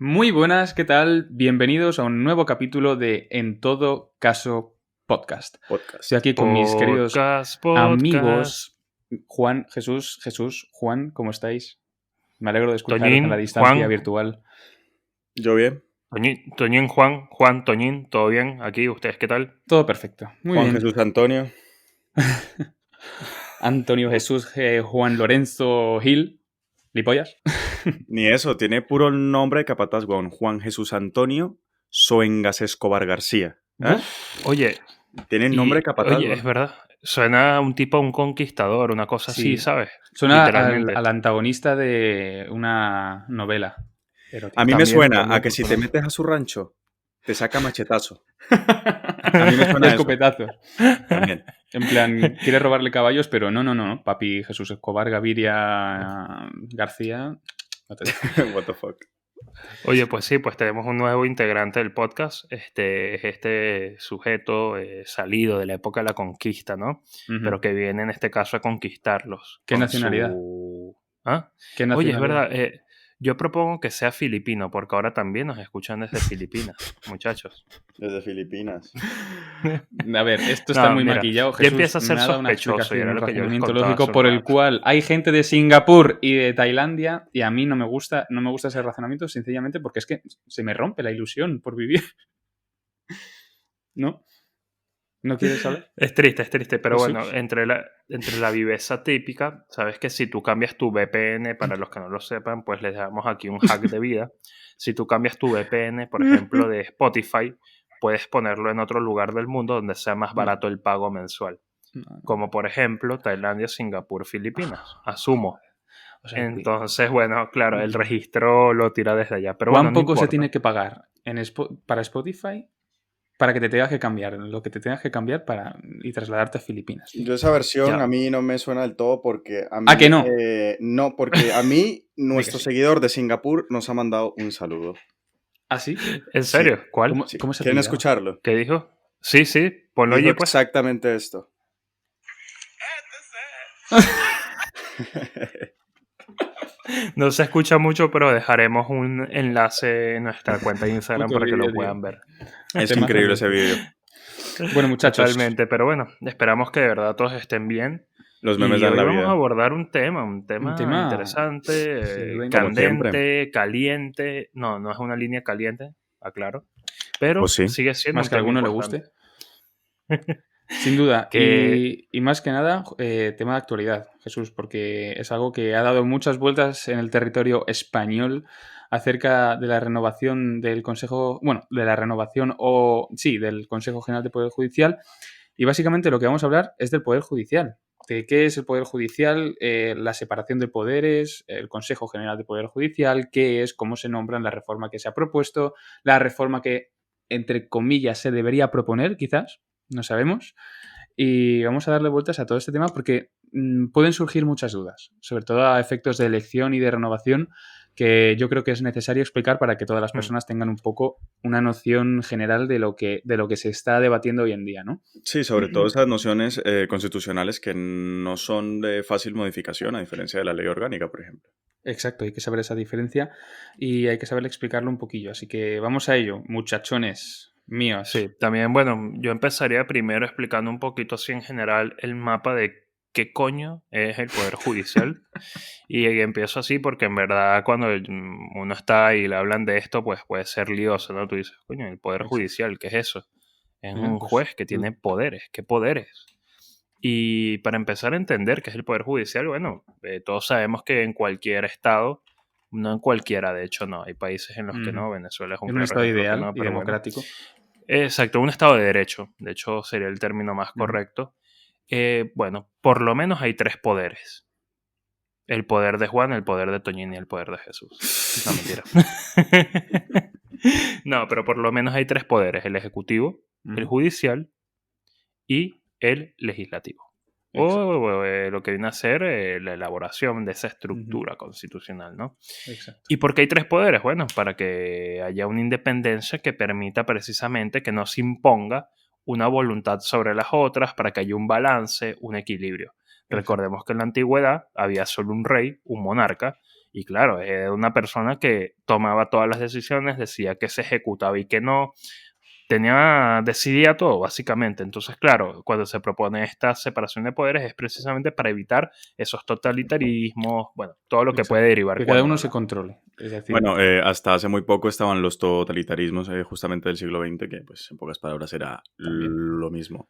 Muy buenas, ¿qué tal? Bienvenidos a un nuevo capítulo de En Todo Caso Podcast. Estoy aquí con mis queridos amigos Juan, Jesús, Juan, ¿cómo estáis? Me alegro de escucharos en la Toñín, distancia Juan, virtual. Yo bien. Toñín, Juan, Toñín, ¿todo bien? Aquí, ¿ustedes qué tal? Todo perfecto, muy Juan bien. Jesús Antonio. Antonio Jesús Juan Lorenzo Gil, ¿lipollas? Ni eso, tiene puro nombre de capataz, weón. Juan Jesús Antonio Soengas Escobar García. ¿Eh? Oye, Tiene nombre de capataz, es weón. verdad, suena un tipo, un conquistador, una cosa así, Sí, ¿sabes? suena Literalmente. al antagonista de una novela erótica. A mí me suena También a que si te personaje. metes a su rancho, te saca machetazo. A mí me suena a eso. Escopetazos. También. En plan, quiere robarle caballos, pero no. Papi Jesús Escobar, Gaviria, García. No te dejo. What the fuck. Oye, pues sí, pues tenemos un nuevo integrante del podcast. Es este sujeto salido de la época de la conquista, ¿no? Ujú. Pero que viene en este caso a conquistarlos. ¿Qué con nacionalidad? su... ¿Ah? ¿Qué Oye, es nacionalidad? verdad, yo propongo que sea filipino, porque ahora también nos escuchan desde Filipinas, muchachos. Desde Filipinas. A ver, esto está No, muy mira, maquillado. ya Jesús empieza a ser me ha dado una sospechoso, y explicación, era un lo que yo les razonamiento contaba hace lógico un por el rato. cual hay gente de Singapur y de Tailandia y a mí no me gusta ese razonamiento sencillamente porque es que se me rompe la ilusión por vivir. ¿No? ¿No quieres saber? Es triste, pero bueno, Jesús. entre la viveza típica, sabes que si tú cambias tu VPN, para los que no lo sepan, pues les damos aquí un hack de vida. Si tú cambias tu VPN, por ejemplo, de Spotify, puedes ponerlo en otro lugar del mundo donde sea más barato el pago mensual. No. Como por ejemplo Tailandia, Singapur, Filipinas. Asumo. O sea, Entonces, bueno, claro, el registro lo tira desde allá. Pero bueno, ¿cuán no poco se importa. tiene que pagar para Spotify para que te tengas que cambiar? Lo que te tengas que cambiar y trasladarte a Filipinas. Yo esa versión Ya. a mí no me suena del todo porque a mí... ¿Ah, que no? no, porque a mí nuestro sí. seguidor de Singapur nos ha mandado un saludo. ¿Ah, sí? ¿En serio? Sí. ¿Cuál? ¿Cómo, Sí. cómo se ¿Quieren apellidaba? escucharlo? ¿Qué dijo? Sí, ponlo Dijo allí, pues. exactamente esto. No se escucha mucho, pero dejaremos un enlace en nuestra cuenta de Instagram Puto para que vídeo, lo puedan tío. ver. Es Temazo, increíble tío. ese vídeo. Bueno, muchachos. Totalmente, pero bueno, esperamos que de verdad todos estén bien. Los memes Y dan hoy la vamos a vida. abordar un Un tema tema sin interesante, duda Como siempre. candente, caliente. No es una línea caliente, aclaro. Pero Pues sí. sigue siendo más un que a tema alguno le importante. guste. Sin duda. Que Y más que nada, tema de actualidad, Jesús, porque es algo que ha dado muchas vueltas en el territorio español acerca de la renovación del Consejo, bueno, de la renovación del Consejo General de Poder Judicial. Y básicamente lo que vamos a hablar es del Poder Judicial. De qué es el Poder Judicial, la separación de poderes, el Consejo General de Poder Judicial, qué es, cómo se nombran, la reforma que se ha propuesto, la reforma que, entre comillas, se debería proponer, quizás, no sabemos. Y vamos a darle vueltas a todo este tema porque pueden surgir muchas dudas, sobre todo a efectos de elección y de renovación, que yo creo que es necesario explicar para que todas las personas tengan un poco una noción general de lo que se está debatiendo hoy en día, ¿no? Sí, sobre todo esas nociones constitucionales que no son de fácil modificación, a diferencia de la ley orgánica, por ejemplo. Exacto, hay que saber esa diferencia y hay que saber explicarlo un poquillo. Así que vamos a ello, muchachones míos. sí, también, bueno, yo empezaría primero explicando un poquito así en general el mapa de qué coño es el Poder Judicial. Y empiezo así porque en verdad cuando uno está y le hablan de esto, pues puede ser lioso, ¿no? Tú dices, coño, el Poder Exacto. Judicial, ¿qué es eso? Es Bueno, un pues, juez que tiene poderes. ¿Qué poderes? Y para empezar a entender qué es el Poder Judicial, bueno, todos sabemos que en cualquier estado, no en cualquiera, de hecho no, hay países en los que no, Venezuela es un en un claro estado ejemplo que ideal no, y pero bueno. democrático. Exacto, un estado de derecho, de hecho sería el término más correcto. Bueno, por lo menos hay tres poderes. El poder de Juan, el poder de Toñín y el poder de Jesús. No, mentira. No, pero por lo menos hay tres poderes. El ejecutivo, el judicial y el legislativo. O lo que viene a ser la elaboración de esa estructura constitucional, ¿no? Exacto. ¿Y por qué hay tres poderes? Bueno, para que haya una independencia que permita precisamente que no se imponga una voluntad sobre las otras, para que haya un balance, un equilibrio. Recordemos que en la antigüedad había solo un rey, un monarca, Y claro, era una persona que tomaba todas las decisiones, decía que se ejecutaba y que no. Decidía todo, básicamente. Entonces, claro, cuando se propone esta separación de poderes es precisamente para evitar esos totalitarismos, bueno, todo lo que puede Exacto. derivar Que cada cuando uno no se la. controle. Es decir, Bueno, hasta hace muy poco estaban los totalitarismos justamente del siglo XX, que pues en pocas palabras era también. lo mismo.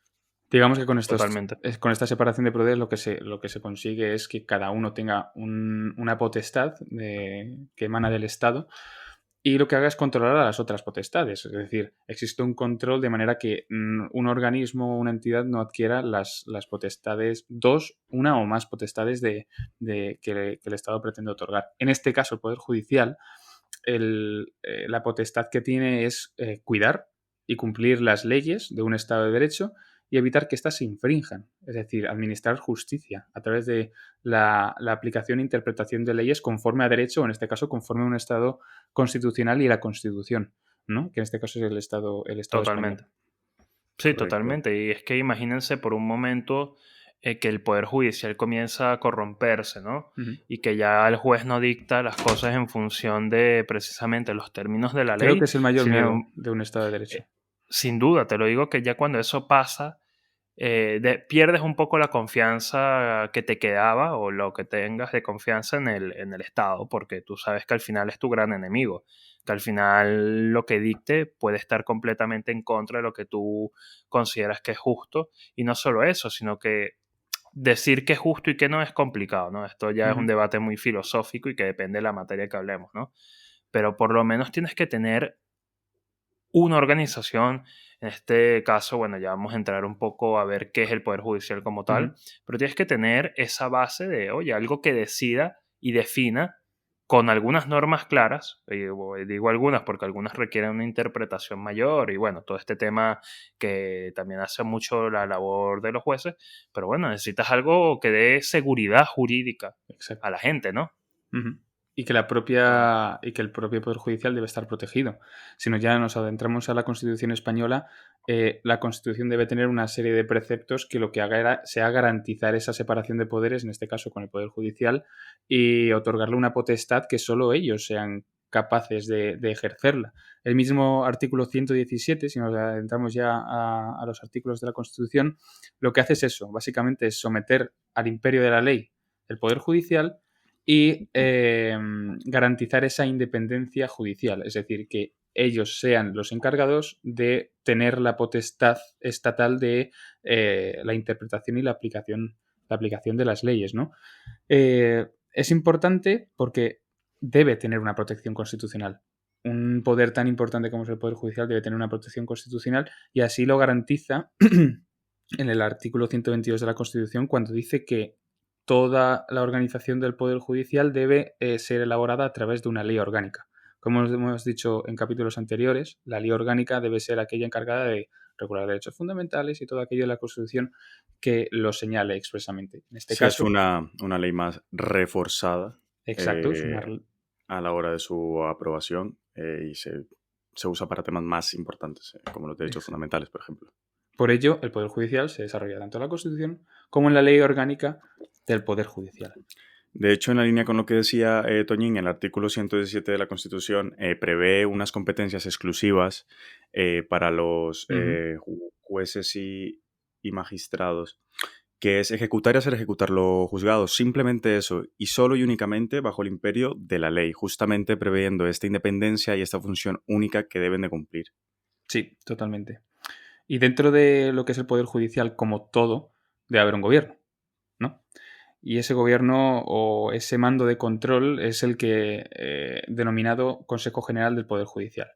Digamos que Totalmente. con esta separación de poderes lo que se consigue es que cada uno tenga una potestad que emana del Estado y lo que haga es controlar a las otras potestades. Es decir, existe un control de manera que un organismo o una entidad no adquiera las potestades, una o más potestades que el Estado pretende otorgar. En este caso, el Poder Judicial, la potestad que tiene es cuidar y cumplir las leyes de un Estado de Derecho y evitar que éstas se infrinjan, es decir, administrar justicia a través de la aplicación e interpretación de leyes conforme a derecho, o en este caso conforme a un Estado constitucional y la Constitución, ¿no? Que en este caso es el Estado español. Totalmente. Sí, Correcto. totalmente. Y es que imagínense por un momento que el Poder Judicial comienza a corromperse, ¿no? Ujú. Y que ya el juez no dicta las cosas en función de precisamente los términos de la Creo que ley, es el mayor miedo sino, de un Estado de Derecho. eh, sin duda, te lo digo, que ya cuando eso pasa, pierdes un poco la confianza que te quedaba o lo que tengas de confianza en el Estado, porque tú sabes que al final es tu gran enemigo, que al final lo que dicte puede estar completamente en contra de lo que tú consideras que es justo, y no solo eso, sino que decir que es justo y que no es complicado, ¿no? Esto ya es un Ujú. debate muy filosófico y que depende de la materia que hablemos, ¿no? Pero por lo menos tienes que tener una organización. En este caso, bueno, ya vamos a entrar un poco a ver qué es el Poder Judicial como Ujú. tal, pero tienes que tener esa base de, oye, algo que decida y defina con algunas normas claras, digo algunas porque algunas requieren una interpretación mayor y bueno, todo este tema que también hace mucho la labor de los jueces, pero bueno, necesitas algo que dé seguridad jurídica a Exacto. la gente, ¿no? Ujú. Y que Ah, el propio Poder Judicial debe estar protegido. Si no, ya nos adentramos a la Constitución española, la Constitución debe tener una serie de preceptos que lo que sea garantizar esa separación de poderes, en este caso con el Poder Judicial, y otorgarle una potestad que solo ellos sean capaces de ejercerla. El mismo artículo 117, si nos adentramos ya a los artículos de la Constitución, lo que hace es eso, básicamente es someter al imperio de la ley el Poder Judicial y garantizar esa independencia judicial, es decir, que ellos sean los encargados de tener la potestad estatal de la interpretación y la aplicación de las leyes, ¿no? Es importante porque debe tener una protección constitucional. Un poder tan importante como es el Poder Judicial debe tener una protección constitucional y así lo garantiza en el artículo 122 de la Constitución cuando dice que toda la organización del Poder Judicial debe ser elaborada a través de una ley orgánica. Como hemos dicho en capítulos anteriores, la ley orgánica debe ser aquella encargada de regular derechos fundamentales y todo aquello de la Constitución que lo señale expresamente. En este Sí, es caso, una ley más reforzada exacto, es una. eh, a la hora de su aprobación y se usa para temas más importantes, como los derechos Exacto. fundamentales, por ejemplo. Por ello, el Poder Judicial se desarrolla tanto en la Constitución como en la ley orgánica del Poder Judicial. De hecho, en la línea con lo que decía Toñín, el artículo 117 de la Constitución prevé unas competencias exclusivas para los Ujú. jueces y magistrados, que es ejecutar y hacer ejecutar lo juzgado. Simplemente eso, y solo y únicamente bajo el imperio de la ley, justamente previendo esta independencia y esta función única que deben de cumplir. Sí, totalmente. Y dentro de lo que es el Poder Judicial, como todo, debe haber un gobierno, ¿no? Y ese gobierno o ese mando de control es el que denominado Consejo General del Poder Judicial.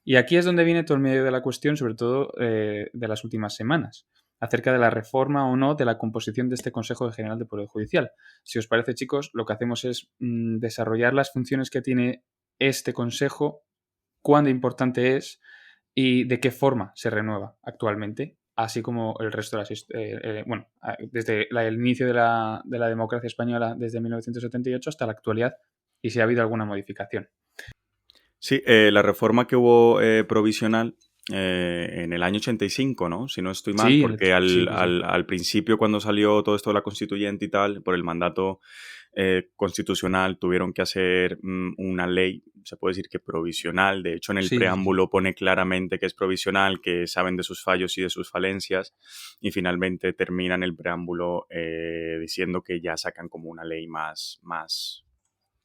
Y aquí es donde viene todo el medio de la cuestión, sobre todo de las últimas semanas, acerca de la reforma o no de la composición de este Consejo General del Poder Judicial. Si os parece, chicos, lo que hacemos es desarrollar las funciones que tiene este Consejo, cuán importante es y de qué forma se renueva actualmente, así como el resto de las... desde el inicio de la democracia española desde 1978 hasta la actualidad y si ha habido alguna modificación. Sí, la reforma que hubo provisional en el año 85, ¿no? Si no estoy mal, Sí, porque sí, sí, sí. al principio cuando salió todo esto de la constituyente y tal, por el mandato constitucional, tuvieron que hacer una ley, se puede decir que provisional. De hecho, en el Sí, sí, sí. preámbulo pone claramente que es provisional, que saben de sus fallos y de sus falencias, y finalmente terminan el preámbulo diciendo que ya sacan como una ley más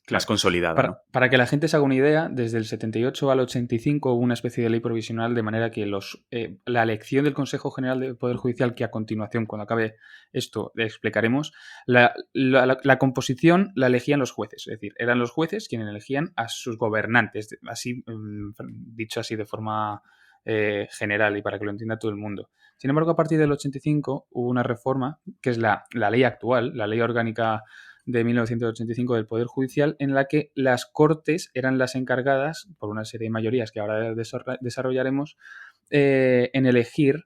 Claro. consolidada, ¿no? Para que la gente se haga una idea, desde el 78 al 85 hubo una especie de ley provisional de manera que la elección del Consejo General del Poder Judicial, que a continuación, cuando acabe esto, le explicaremos, la composición la elegían los jueces. Es decir, eran los jueces quienes elegían a sus gobernantes, así dicho así de forma general y para que lo entienda todo el mundo. Sin embargo, a partir del 85 hubo una reforma, que es la ley actual, la ley orgánica de 1985 del Poder Judicial, en la que las Cortes eran las encargadas, por una serie de mayorías que ahora desarrollaremos, en elegir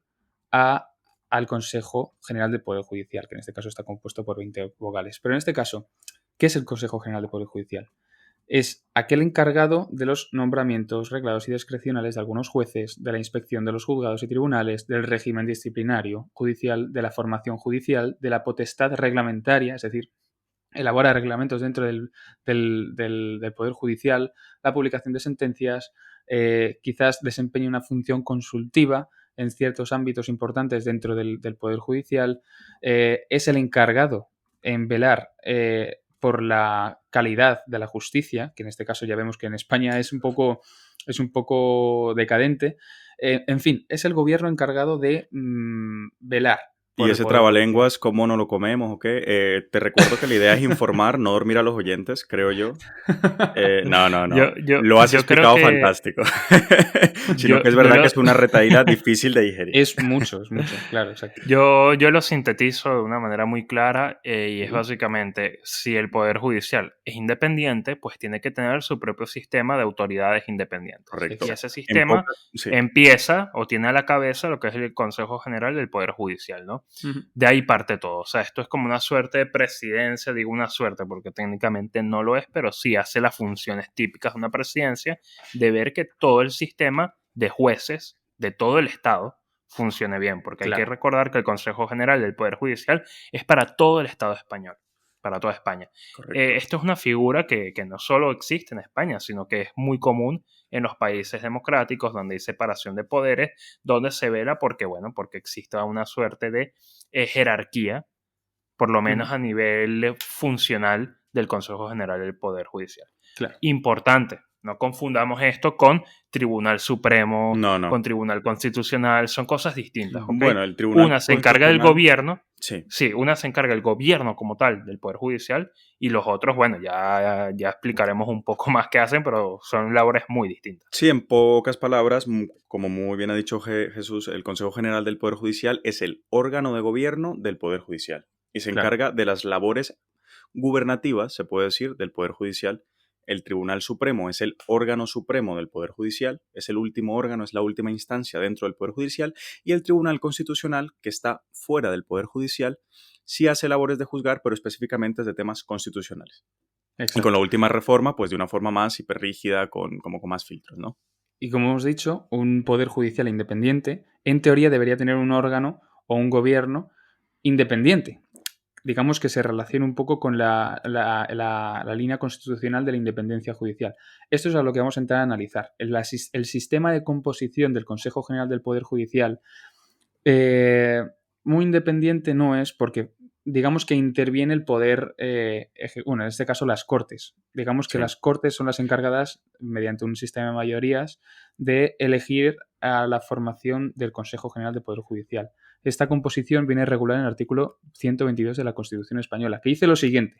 al Consejo General del Poder Judicial, que en este caso está compuesto por 20 vocales. Pero en este caso, ¿qué es el Consejo General del Poder Judicial? Es aquel encargado de los nombramientos reglados y discrecionales de algunos jueces, de la inspección de los juzgados y tribunales, del régimen disciplinario judicial, de la formación judicial, de la potestad reglamentaria, es decir, elabora reglamentos dentro del Poder Judicial, la publicación de sentencias, quizás desempeña una función consultiva en ciertos ámbitos importantes dentro del Poder Judicial, es el encargado en velar por la calidad de la justicia, que en este caso ya vemos que en España es un poco decadente. En fin, es el gobierno encargado de velar por Y el ese Poder Judicial. trabalenguas, ¿cómo no lo comemos o qué? Te recuerdo que la idea es informar, no dormir a los oyentes, creo yo. No. Lo has Yo creo explicado que fantástico. Sino yo, que es yo verdad lo, que es una retaíla difícil de digerir. Es mucho, claro, exacto. yo lo sintetizo de una manera muy clara y es básicamente, si el Poder Judicial es independiente, pues tiene que tener su propio sistema de autoridades independientes. Correcto. Y ese En sistema sí. empieza o tiene a la cabeza lo que es el Consejo General del Poder Judicial, ¿no? Ujú. De ahí parte todo. O sea, esto es como una suerte de presidencia, digo una suerte porque técnicamente no lo es, pero sí hace las funciones típicas de una presidencia de ver que todo el sistema de jueces de todo el Estado funcione bien, porque hay que Claro. recordar que el Consejo General del Poder Judicial es para todo el Estado español, para toda España. Correcto. Esto es una figura que no solo existe en España, sino que es muy común en los países democráticos donde hay separación de poderes, donde se vela porque exista una suerte de jerarquía, por lo menos a nivel funcional del Consejo General del Poder Judicial. Claro. Importante, no confundamos esto con Tribunal Supremo, No. con Tribunal Constitucional, son cosas distintas, ¿ok? Bueno, el Tribunal Una se encarga del Constitucional- gobierno, Sí. una se encarga del gobierno como tal, del Poder Judicial, y los otros, bueno, ya explicaremos un poco más qué hacen, pero son labores muy distintas. Sí, en pocas palabras, como muy bien ha dicho Jesús, el Consejo General del Poder Judicial es el órgano de gobierno del Poder Judicial y se Claro. encarga de las labores gubernativas, se puede decir, del Poder Judicial. El Tribunal Supremo es el órgano supremo del Poder Judicial, es el último órgano, es la última instancia dentro del Poder Judicial, y el Tribunal Constitucional, que está fuera del Poder Judicial, sí hace labores de juzgar, pero específicamente es de temas constitucionales. Exacto. Y con la última reforma, pues de una forma más hiperrígida, como con más filtros, ¿no? Y como hemos dicho, un poder judicial independiente, en teoría debería tener un órgano o un gobierno independiente. Digamos que se relaciona un poco con la línea constitucional de la independencia judicial. Esto es a lo que vamos a entrar a analizar. El sistema de composición del Consejo General del Poder Judicial muy independiente no es porque digamos que interviene el poder, en este caso las Cortes. Digamos que Sí. las Cortes son las encargadas, mediante un sistema de mayorías, de elegir a la formación del Consejo General del Poder Judicial. Esta composición viene regulada en el artículo 122 de la Constitución Española, que dice lo siguiente.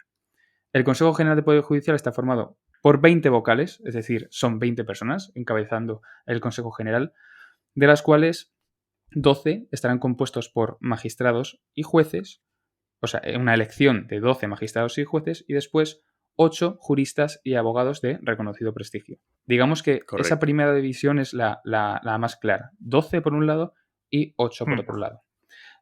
El Consejo General del Poder Judicial está formado por 20 vocales, es decir, son 20 personas encabezando el Consejo General, de las cuales 12 estarán compuestos por magistrados y jueces, o sea, una elección de 12 magistrados y jueces, y después 8 juristas y abogados de reconocido prestigio. Digamos que Correcto. esa primera división es la más clara. 12 por un lado y 8 por otro lado.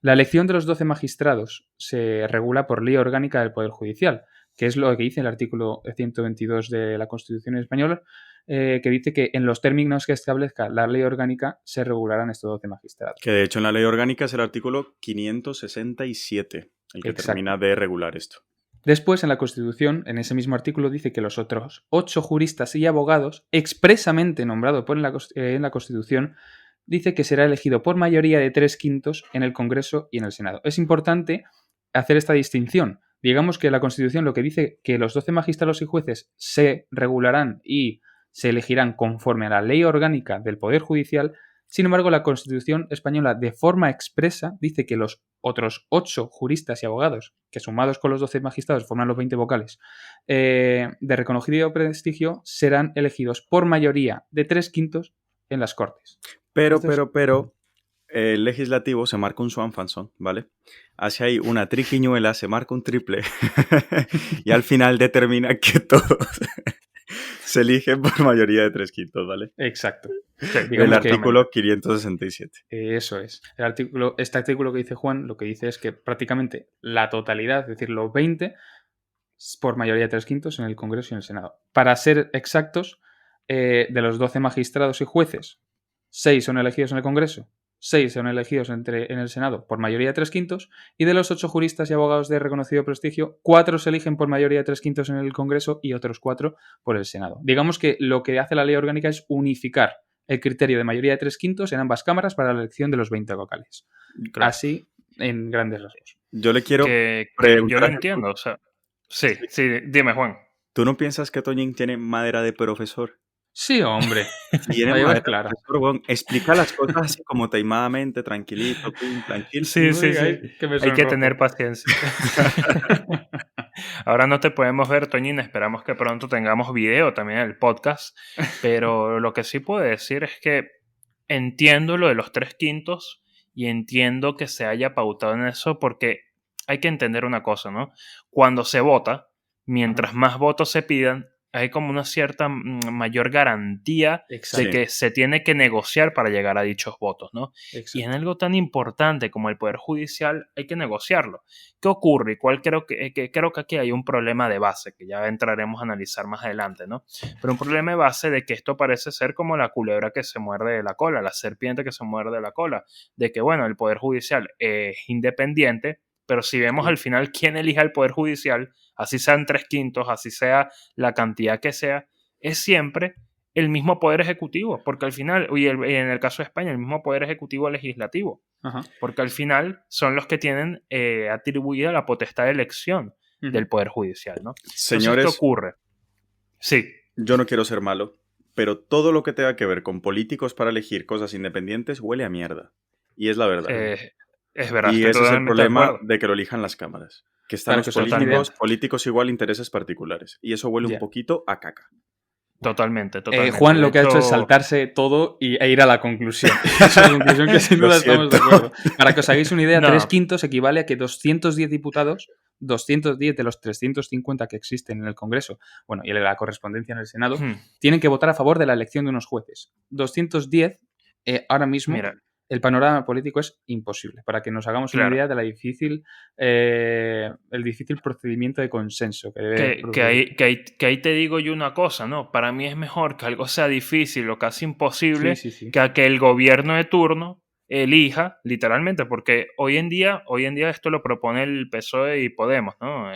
La elección de los 12 magistrados se regula por ley orgánica del Poder Judicial, que es lo que dice el artículo 122 de la Constitución Española, que dice que en los términos que establezca la ley orgánica se regularán estos 12 magistrados. Que de hecho en la ley orgánica es el artículo 567 el que Exacto. termina de regular esto. Después, en la Constitución, en ese mismo artículo, dice que los otros 8 juristas y abogados, expresamente nombrados en la Constitución, dice que será elegido por mayoría de 3/5 en el Congreso y en el Senado. Es importante hacer esta distinción. Digamos que la Constitución lo que dice que los 12 magistrados y jueces se regularán y se elegirán conforme a la ley orgánica del Poder Judicial. Sin embargo, la Constitución española de forma expresa dice que los otros 8 juristas y abogados, que sumados con los 12 magistrados forman los 20 vocales, de reconocido prestigio, serán elegidos por mayoría de 3/5 en las Cortes. Pero, el legislativo se marca un Swanfanson, ¿vale? Hace ahí una triquiñuela, se marca un triple y al final determina que todos se eligen por mayoría de 3/5, ¿vale? Exacto. El artículo 567. Eso es. Este artículo que dice Juan, lo que dice es que prácticamente la totalidad, es decir, los 20, por mayoría de 3/5 en el Congreso y en el Senado. Para ser exactos, de los 12 magistrados y jueces, 6 son elegidos en el Congreso, 6 son elegidos en el Senado por mayoría de 3/5, y de los 8 juristas y abogados de reconocido prestigio, 4 se eligen por mayoría de 3/5 en el Congreso y otros 4 por el Senado. Digamos que lo que hace la ley orgánica es unificar el criterio de mayoría de 3/5 en ambas cámaras para la elección de los 20 vocales. Claro. Así, en grandes rasgos. Yo le quiero preguntar. Yo lo entiendo, o sea. Sí, dime, Juan. ¿Tú no piensas que Toñín tiene madera de profesor? Sí, hombre. Tiene madera clara. De profesor, bueno, explica las cosas así como taimadamente, tranquilito, tranquilo. Sí. Hay que tener paciencia. Ahora no te podemos ver, Toñín. Esperamos que pronto tengamos video también en el podcast. Pero lo que sí puedo decir es que entiendo lo de los 3/5 y entiendo que se haya pautado en eso porque hay que entender una cosa, ¿no? Cuando se vota, mientras más votos se pidan, hay como una cierta mayor garantía de que se tiene que negociar para llegar a dichos votos, ¿no? Exacto. Y en algo tan importante como el Poder Judicial hay que negociarlo. ¿Qué ocurre? Y creo que aquí hay un problema de base, que ya entraremos a analizar más adelante, ¿no? Pero un problema de base de que esto parece ser como la culebra que se muerde de la cola, la serpiente que se muerde de la cola, de que, bueno, el Poder Judicial es independiente, pero si vemos al final quién elija el Poder Judicial, así sean 3/5, así sea la cantidad que sea, es siempre el mismo Poder Ejecutivo, porque al final, y en el caso de España, el mismo Poder Ejecutivo Legislativo, porque al final son los que tienen atribuida la potestad de elección del Poder Judicial, ¿no? Señores, entonces, ¿qué ocurre? Sí. Yo no quiero ser malo, pero todo lo que tenga que ver con políticos para elegir cosas independientes huele a mierda. Y es la verdad. Es verdad. Y ese es el problema de que lo elijan las cámaras. Que están los políticos igual intereses particulares. Y eso huele un poquito a caca. Totalmente. Juan lo que ha hecho es saltarse todo e ir a la conclusión. Es una conclusión que sin duda estamos de acuerdo. Para que os hagáis una idea, 3/5 equivale a que 210 diputados, 210 de los 350 que existen en el Congreso, bueno, y en la correspondencia en el Senado, tienen que votar a favor de la elección de unos jueces. 210, ahora mismo... Mira. El panorama político es imposible. Para que nos hagamos una idea de el difícil procedimiento de consenso que debe que ahí te digo yo una cosa, ¿no? Para mí es mejor que algo sea difícil o casi imposible que a que el gobierno de turno elija, literalmente, porque hoy en día esto lo propone el PSOE y Podemos, ¿no?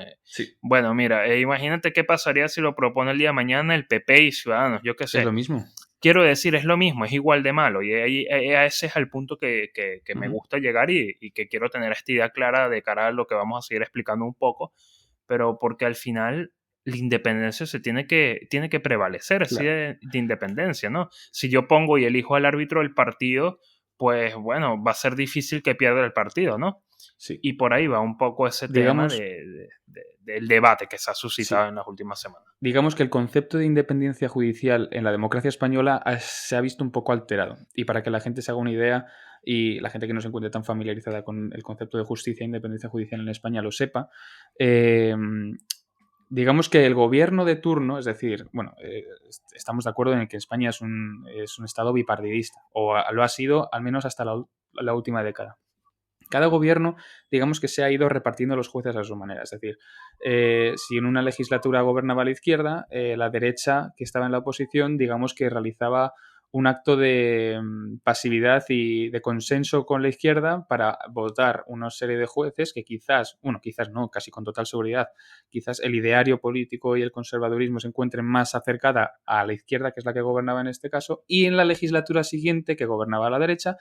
Bueno, mira, imagínate qué pasaría si lo propone el día de mañana el PP y Ciudadanos, yo qué sé. Es lo mismo. Quiero decir, es lo mismo, es igual de malo. Y ese es el punto que me gusta llegar y que quiero tener esta idea clara de cara a lo que vamos a seguir explicando un poco. Pero porque al final la independencia tiene que prevalecer, así de independencia, ¿no? Si yo pongo y elijo al árbitro del partido, pues bueno, va a ser difícil que pierda el partido, ¿no? Sí. Y por ahí va un poco ese tema del debate que se ha suscitado en las últimas semanas. Digamos que el concepto de independencia judicial en la democracia española se ha visto un poco alterado. Y para que la gente se haga una idea y la gente que no se encuentre tan familiarizada con el concepto de justicia e independencia judicial en España lo sepa, digamos que el gobierno de turno, es decir, bueno, estamos de acuerdo en que España es un estado bipartidista, o lo ha sido al menos hasta la última década. Cada gobierno, digamos que se ha ido repartiendo los jueces a su manera. Es decir, si en una legislatura gobernaba la izquierda, la derecha, que estaba en la oposición, digamos que realizaba un acto de pasividad y de consenso con la izquierda para votar una serie de jueces que quizás no, casi con total seguridad, quizás el ideario político y el conservadurismo se encuentren más acercada a la izquierda, que es la que gobernaba en este caso, y en la legislatura siguiente, que gobernaba a la derecha,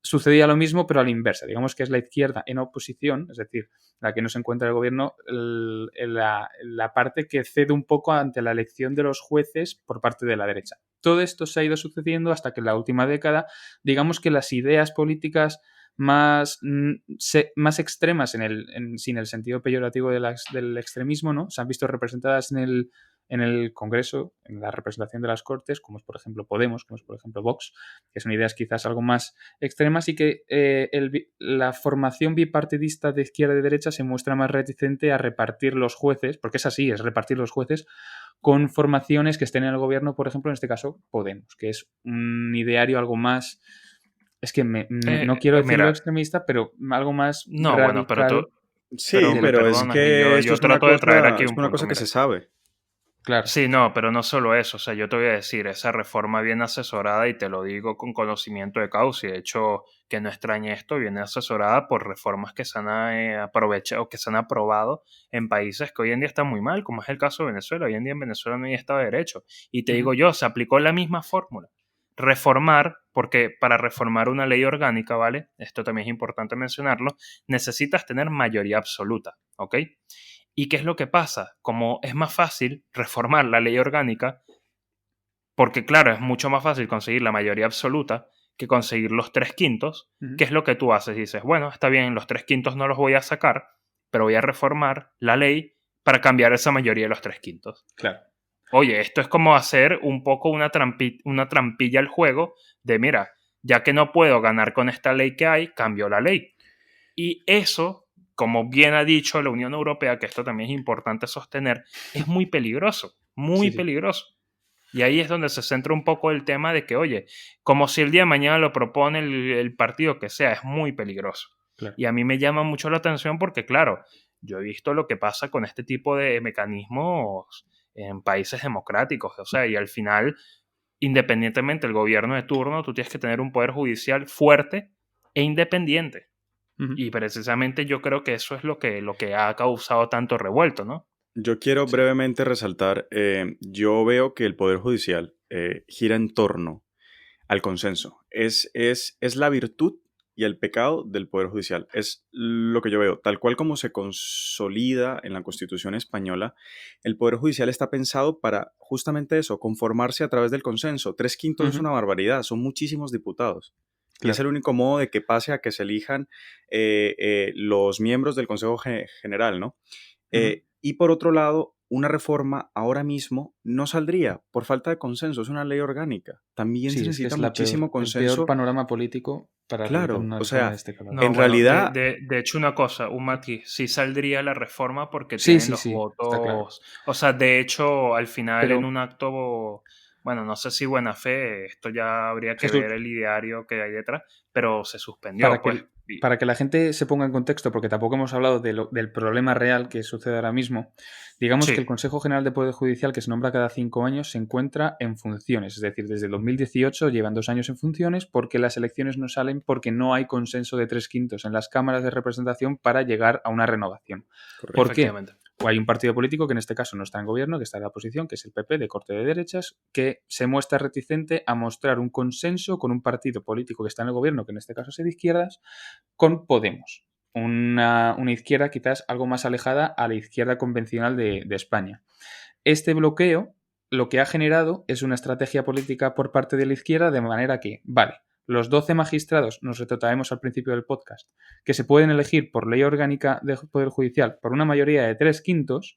sucedía lo mismo, pero a la inversa. Digamos que es la izquierda en oposición, es decir, la que no se encuentra el gobierno, la parte que cede un poco ante la elección de los jueces por parte de la derecha. Todo esto se ha ido sucediendo hasta que en la última década, digamos que las ideas políticas más extremas, sin el sentido peyorativo del extremismo, ¿no? Se han visto representadas en el Congreso, en la representación de las Cortes, como es por ejemplo Podemos, como es por ejemplo Vox, que son ideas quizás algo más extremas y que la formación bipartidista de izquierda y derecha se muestra más reticente a repartir los jueces, porque es así, es repartir los jueces con formaciones que estén en el gobierno, por ejemplo, en este caso Podemos, que es un ideario algo más, es que no quiero decirlo extremista, pero algo más No, radical. bueno, pero tú... Sí, me pero es perdonas, que yo esto trato de traer aquí es un una punto, cosa que mira. se sabe. Claro. Sí, no, pero no solo eso, o sea, yo te voy a decir, esa reforma viene asesorada y te lo digo con conocimiento de causa, y de hecho, que no extrañe esto, viene asesorada por reformas que se han aprovechado, que se han aprobado en países que hoy en día están muy mal, como es el caso de Venezuela. Hoy en día en Venezuela no hay Estado de Derecho. Y te digo yo, se aplicó la misma fórmula. Reformar, porque para reformar una ley orgánica, ¿vale? Esto también es importante mencionarlo, necesitas tener mayoría absoluta, ¿ok? ¿Y qué es lo que pasa? Como es más fácil reformar la ley orgánica, porque claro, es mucho más fácil conseguir la mayoría absoluta que conseguir los 3/5, ¿qué es lo que tú haces? Dices, bueno, está bien, los 3/5 no los voy a sacar, pero voy a reformar la ley para cambiar esa mayoría de los 3/5. Claro. Oye, esto es como hacer un poco una trampilla al juego de, mira, ya que no puedo ganar con esta ley que hay, cambio la ley. Y eso, como bien ha dicho la Unión Europea, que esto también es importante sostener, es muy peligroso, muy peligroso. Y ahí es donde se centra un poco el tema de que, oye, como si el día de mañana lo propone el partido que sea, es muy peligroso. Claro. Y a mí me llama mucho la atención porque, claro, yo he visto lo que pasa con este tipo de mecanismos en países democráticos. O sea, y al final, independientemente del gobierno de turno, tú tienes que tener un poder judicial fuerte e independiente. Y precisamente yo creo que eso es lo que ha causado tanto revuelto, ¿no? Yo quiero brevemente resaltar, yo veo que el Poder Judicial gira en torno al consenso. Es la virtud y el pecado del Poder Judicial. Es lo que yo veo. Tal cual como se consolida en la Constitución española, el Poder Judicial está pensado para justamente eso, conformarse a través del consenso. 3/5 es una barbaridad, son muchísimos diputados. Claro. Y es el único modo de que pase a que se elijan los miembros del Consejo General, ¿no? Y por otro lado, una reforma ahora mismo no saldría por falta de consenso, es una ley orgánica. También se necesita muchísimo consenso. El peor panorama político para realizar una reforma de este caso. No, en realidad... De hecho, una cosa, un matiz, sí saldría la reforma porque tienen los votos. Claro. O sea, de hecho, al final en un acto, bueno, no sé si buena fe, esto ya habría que ver el ideario que hay detrás, pero se suspendió. Para que la gente se ponga en contexto, porque tampoco hemos hablado del problema real que sucede ahora mismo, digamos que el Consejo General de Poder Judicial, que se nombra cada 5 años, se encuentra en funciones. Es decir, desde el 2018 llevan 2 años en funciones porque las elecciones no salen porque no hay consenso de 3/5 en las cámaras de representación para llegar a una renovación. ¿Por qué? O hay un partido político que en este caso no está en gobierno, que está en la oposición, que es el PP de corte de derechas, que se muestra reticente a mostrar un consenso con un partido político que está en el gobierno, que en este caso es de izquierdas, con Podemos. Una izquierda quizás algo más alejada a la izquierda convencional de España. Este bloqueo lo que ha generado es una estrategia política por parte de la izquierda de manera que, vale, los 12 magistrados, nos retrotraemos al principio del podcast, que se pueden elegir por ley orgánica del Poder Judicial por una mayoría de 3/5,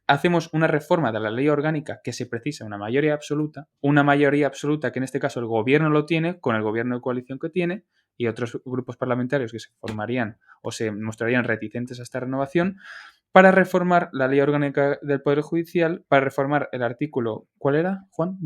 hacemos una reforma de la ley orgánica que se precisa una mayoría absoluta que en este caso el gobierno lo tiene con el gobierno de coalición que tiene y otros grupos parlamentarios que se formarían o se mostrarían reticentes a esta renovación, para reformar la ley orgánica del Poder Judicial, para reformar el artículo... ¿Cuál era, Juan?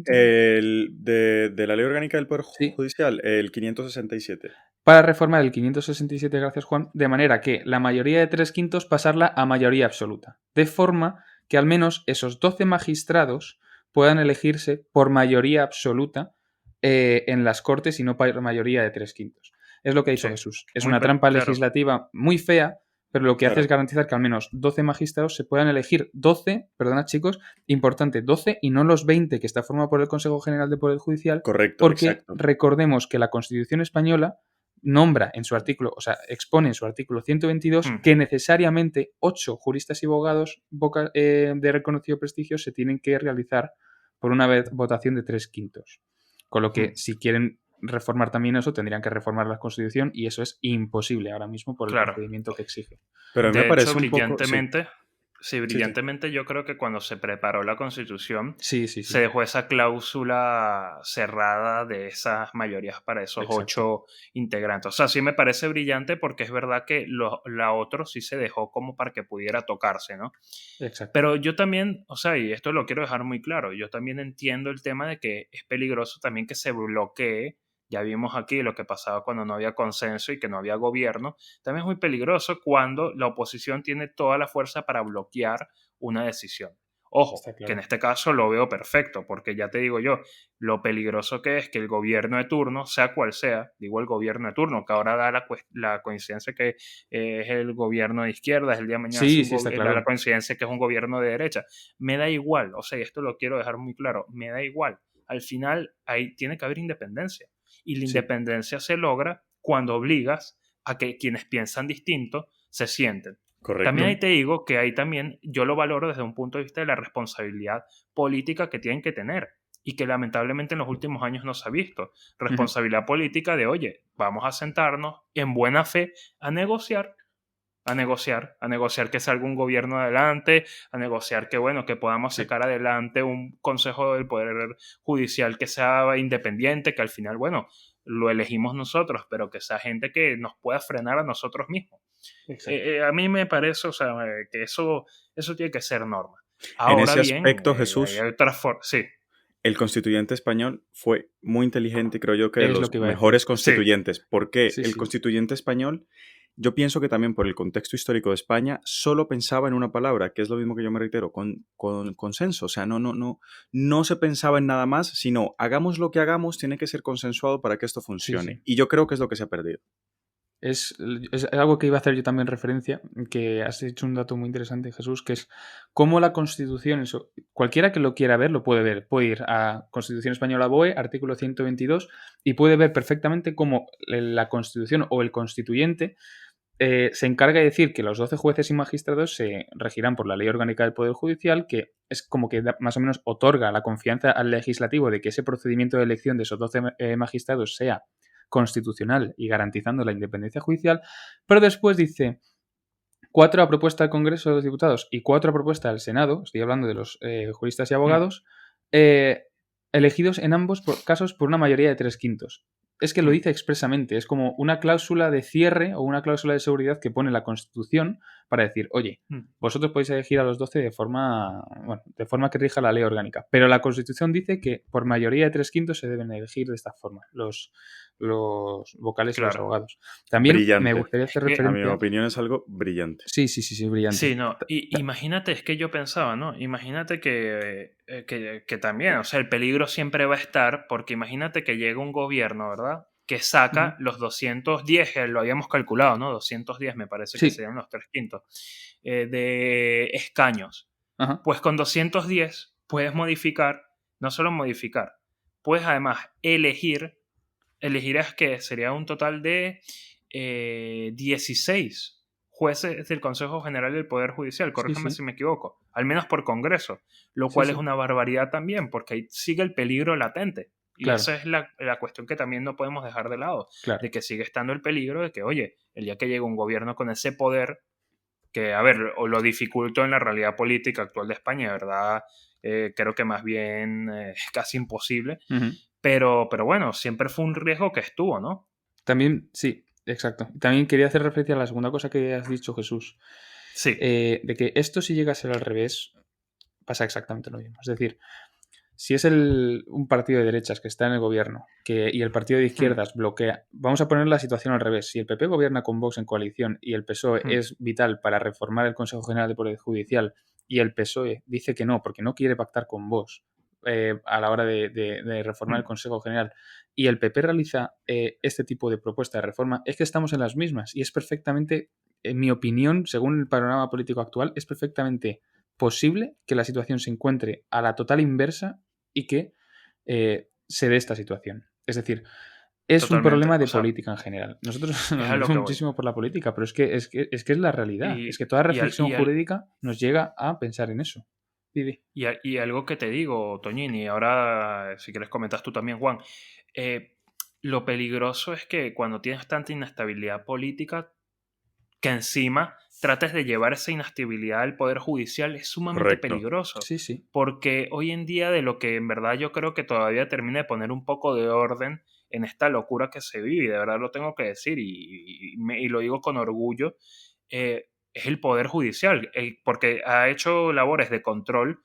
El de la ley orgánica del Poder Judicial, el 567. Para reformar el 567, gracias Juan, de manera que la mayoría de 3/5 pasarla a mayoría absoluta. De forma que al menos esos 12 magistrados puedan elegirse por mayoría absoluta en las Cortes y no por mayoría de 3/5. Es lo que ha dicho Jesús. Es una trampa legislativa muy fea, pero lo que hace es garantizar que al menos 12 magistrados se puedan elegir 12, perdona chicos, importante, 12 y no los 20 que está formado por el Consejo General de Poder Judicial, Correcto, porque exacto. recordemos que la Constitución española nombra en su artículo, o sea, expone en su artículo 122 que necesariamente 8 juristas y abogados de reconocido prestigio se tienen que realizar por una votación de 3/5. Con lo que si quieren reformar también eso, tendrían que reformar la Constitución y eso es imposible ahora mismo por el procedimiento que exige. Pero a mí me parece un brillantemente, poco... brillantemente yo creo que cuando se preparó la Constitución se dejó esa cláusula cerrada de esas mayorías para esos 8 integrantes. O sea, sí me parece brillante porque es verdad que la otra sí se dejó como para que pudiera tocarse, ¿no? Exacto. Pero yo también, o sea, y esto lo quiero dejar muy claro, yo también entiendo el tema de que es peligroso también que se bloquee. Ya vimos aquí lo que pasaba cuando no había consenso y que no había gobierno. También es muy peligroso cuando la oposición tiene toda la fuerza para bloquear una decisión. Ojo, que en este caso lo veo perfecto, porque ya te digo yo, lo peligroso que es que el gobierno de turno, sea cual sea, digo el gobierno de turno, que ahora da la coincidencia que es el gobierno de izquierda, es el día de mañana da la coincidencia que es un gobierno de derecha. Me da igual, o sea, y esto lo quiero dejar muy claro, me da igual. Al final ahí tiene que haber independencia. Y la independencia se logra cuando obligas a que quienes piensan distinto se sienten. Correcto. También ahí te digo que ahí también yo lo valoro desde un punto de vista de la responsabilidad política que tienen que tener y que lamentablemente en los últimos años no se ha visto. Responsabilidad política de, oye, vamos a sentarnos en buena fe a negociar que salga un gobierno adelante, a negociar que, bueno, que podamos sacar adelante un consejo del Poder Judicial que sea independiente, que al final, bueno, lo elegimos nosotros, pero que sea gente que nos pueda frenar a nosotros mismos. A mí me parece, o sea, que eso tiene que ser norma. Ahora en ese bien, aspecto, Jesús, hay otras formas, sí. El constituyente español fue muy inteligente y creo yo que de los mejores constituyentes. ¿Por qué? El constituyente español, yo pienso que también por el contexto histórico de España, solo pensaba en una palabra, que es lo mismo que yo me reitero, con consenso. O sea, no se pensaba en nada más, sino hagamos lo que hagamos, tiene que ser consensuado para que esto funcione. Y yo creo que es lo que se ha perdido. Es algo que iba a hacer yo también referencia, que has hecho un dato muy interesante, Jesús, que es cómo la Constitución, cualquiera que lo quiera ver, lo puede ver. Puede ir a Constitución Española BOE, artículo 122, y puede ver perfectamente cómo la Constitución o el constituyente se encarga de decir que los 12 jueces y magistrados se regirán por la Ley Orgánica del Poder Judicial, que es como que más o menos otorga la confianza al legislativo de que ese procedimiento de elección de esos 12 magistrados sea constitucional y garantizando la independencia judicial, pero después dice 4 a propuesta del Congreso de los Diputados y 4 a propuesta del Senado, estoy hablando de los juristas y abogados, elegidos en ambos casos por una mayoría de 3/5. Es que lo dice expresamente, es como una cláusula de cierre o una cláusula de seguridad que pone la Constitución para decir, oye, vosotros podéis elegir a los 12 de forma que rija la ley orgánica, pero la Constitución dice que por mayoría de 3/5 se deben elegir de esta forma los vocales y los abogados. También brillante. me gustaría hacer referencia... A mi opinión es algo brillante. Sí, brillante. Sí, no, y imagínate, es que yo pensaba, ¿no? Imagínate que también, o sea, el peligro siempre va a estar, porque imagínate que llega un gobierno, ¿verdad? Que saca los 210, lo habíamos calculado, ¿no? 210 me parece que serían los 3/5 de escaños. Pues con 210 puedes modificar, no solo modificar, puedes además elegirás que sería un total de 16 jueces del Consejo General del Poder Judicial, corrígeme si me equivoco, al menos por Congreso, lo cual es una barbaridad también, porque ahí sigue el peligro latente. Y esa es la cuestión que también no podemos dejar de lado, de que sigue estando el peligro de que, oye, el día que llegue un gobierno con ese poder, que, a ver, o lo dificultó en la realidad política actual de España, ¿verdad? Creo que más bien es casi imposible. Pero bueno, siempre fue un riesgo que estuvo, ¿no? También, sí, exacto. También quería hacer referencia a la segunda cosa que has dicho, Jesús. Sí. De que esto, si llega a ser al revés, pasa exactamente lo mismo. Es decir, si es un partido de derechas que está en el gobierno y el partido de izquierdas bloquea, vamos a poner la situación al revés. Si el PP gobierna con Vox en coalición y el PSOE es vital para reformar el Consejo General de Poder Judicial y el PSOE dice que no, porque no quiere pactar con Vox, a la hora de reformar el Consejo General y el PP realiza este tipo de propuesta de reforma, es que estamos en las mismas y es perfectamente, en mi opinión, según el panorama político actual, es perfectamente posible que la situación se encuentre a la total inversa y que se dé esta situación. Es decir, es un Totalmente. problema O de sea, política en general. Nosotros es nos a lo metemos que voy. muchísimo por la política, pero es que es la realidad. Es que Y, toda y, al- reflexión y, al- jurídica nos llega a pensar en eso. Didi. y algo que te digo, Toñini, ahora si quieres comentas tú también, Juan, eh, lo peligroso es que cuando tienes tanta inestabilidad política, que encima trates de llevar esa inestabilidad al Poder Judicial es sumamente Correcto. peligroso. Sí, sí. Porque hoy en día de lo que en verdad yo creo que todavía termina de poner un poco de orden en esta locura que se vive, y de verdad lo tengo que decir, y lo digo con orgullo, es el Poder Judicial, porque ha hecho labores de control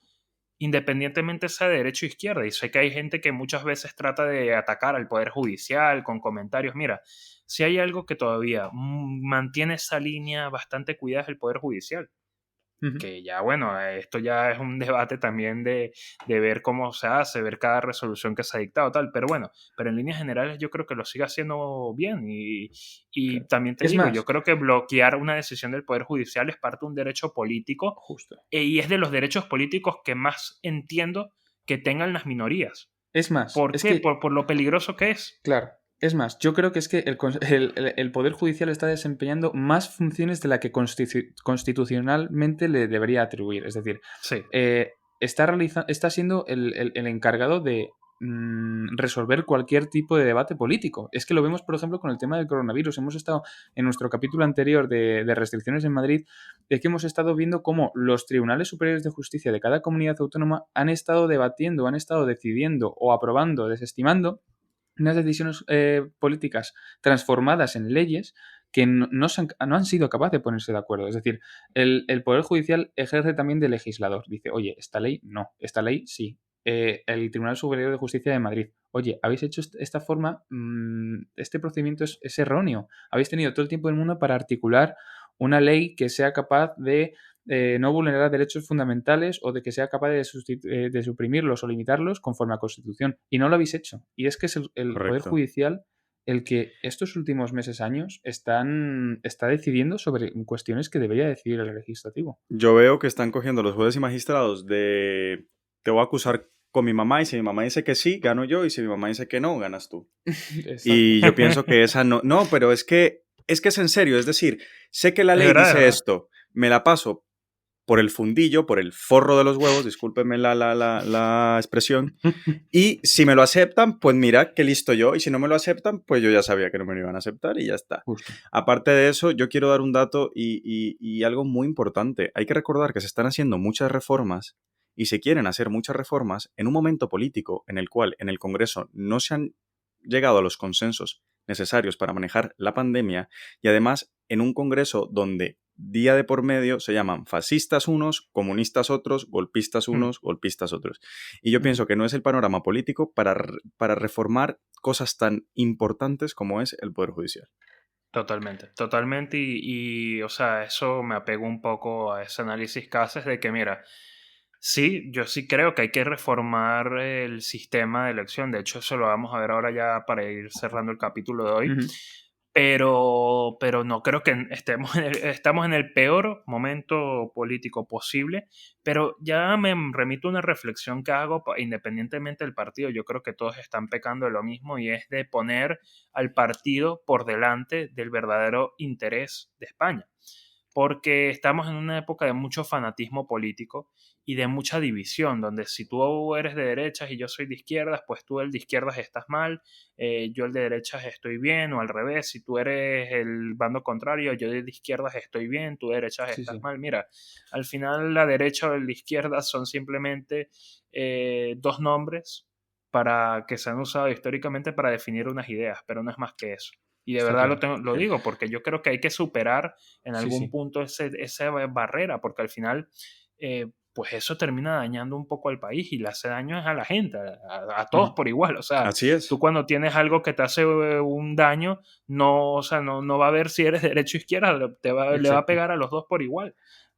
independientemente sea de derecha o izquierda. Y sé que hay gente que muchas veces trata de atacar al Poder Judicial con comentarios. Mira, si hay algo que todavía mantiene esa línea bastante cuidada es el Poder Judicial. Ujú. Que ya, bueno, esto ya es un debate también de ver cómo se hace, ver cada resolución que se ha dictado, tal, pero bueno, pero en líneas generales yo creo que lo sigue haciendo bien y Claro. también te Es digo, yo más, creo que bloquear una decisión del Poder Judicial es parte de un derecho político justo. y es de los derechos políticos que más entiendo que tengan las minorías. Es más, ¿Por es qué? que, Por lo peligroso que es. claro, es más, yo creo que es que el Poder Judicial está desempeñando más funciones de la que constitucionalmente le debería atribuir. Es decir, Sí, está siendo el encargado de resolver cualquier tipo de debate político. Es que lo vemos, por ejemplo, con el tema del coronavirus. Hemos estado en nuestro capítulo anterior de restricciones en Madrid, de que hemos estado viendo cómo los tribunales superiores de justicia de cada comunidad autónoma han estado debatiendo, han estado decidiendo o aprobando, desestimando unas decisiones políticas transformadas en leyes que no han sido capaces de ponerse de acuerdo. Es decir, el Poder Judicial ejerce también de legislador. Dice, oye, esta ley no, esta ley sí. El Tribunal Superior de Justicia de Madrid, oye, habéis hecho esta forma, este procedimiento es erróneo. Habéis tenido todo el tiempo del mundo para articular una ley que sea capaz de no vulnerar derechos fundamentales o de que sea capaz de suprimirlos o limitarlos conforme a Constitución. Y no lo habéis hecho. Y es que es el Poder Correcto. Judicial el que estos últimos meses, años, está decidiendo sobre cuestiones que debería decidir el legislativo. Yo veo que están cogiendo los jueces y magistrados de te voy a acusar con mi mamá y si mi mamá dice que sí, gano yo y si mi mamá dice que no, ganas tú. Exacto. Y yo pienso que esa no, pero es en serio, es decir, sé que la es ley verdad, es dice verdad. esto, me la paso por el fundillo, por el forro de los huevos, discúlpenme la expresión, y si me lo aceptan, pues mira, qué listo yo, y si no me lo aceptan, pues yo ya sabía que no me lo iban a aceptar y ya está. Justo. Aparte de eso, yo quiero dar un dato y algo muy importante. Hay que recordar que se están haciendo muchas reformas y se quieren hacer muchas reformas en un momento político en el cual en el Congreso no se han llegado a los consensos necesarios para manejar la pandemia y además en un Congreso donde día de por medio se llaman fascistas unos, comunistas otros, golpistas unos, golpistas otros. Y yo pienso que no es el panorama político para reformar cosas tan importantes como es el Poder Judicial. Totalmente, totalmente. O sea, eso me apego un poco a ese análisis que haces de que, mira, sí, yo sí creo que hay que reformar el sistema de elección. De hecho, eso lo vamos a ver ahora ya para ir cerrando el capítulo de hoy. Ujú. Pero no creo que estamos en el peor momento político posible. Pero ya me remito a una reflexión que hago independientemente del partido. Yo creo que todos están pecando de lo mismo y es de poner al partido por delante del verdadero interés de España. Porque estamos en una época de mucho fanatismo político y de mucha división, donde si tú eres de derechas y yo soy de izquierdas, pues tú el de izquierdas estás mal, yo el de derechas estoy bien, o al revés, si tú eres el bando contrario, yo de izquierdas estoy bien, tú de derechas Sí, estás sí. mal. Mira, al final la derecha o el de izquierdas son simplemente dos nombres para que se han usado históricamente para definir unas ideas, pero no es más que eso. Y de Está verdad claro. lo digo, porque yo creo que hay que superar en Sí, algún sí. punto esa barrera, porque al final, pues eso termina dañando un poco al país y le hace daño a la gente, a todos Ujú. por igual. O sea, Así es. tú cuando tienes algo que te hace un daño, no, o sea, no va a ver si eres derecho o izquierda, le va a Exacto. pegar a los dos por igual.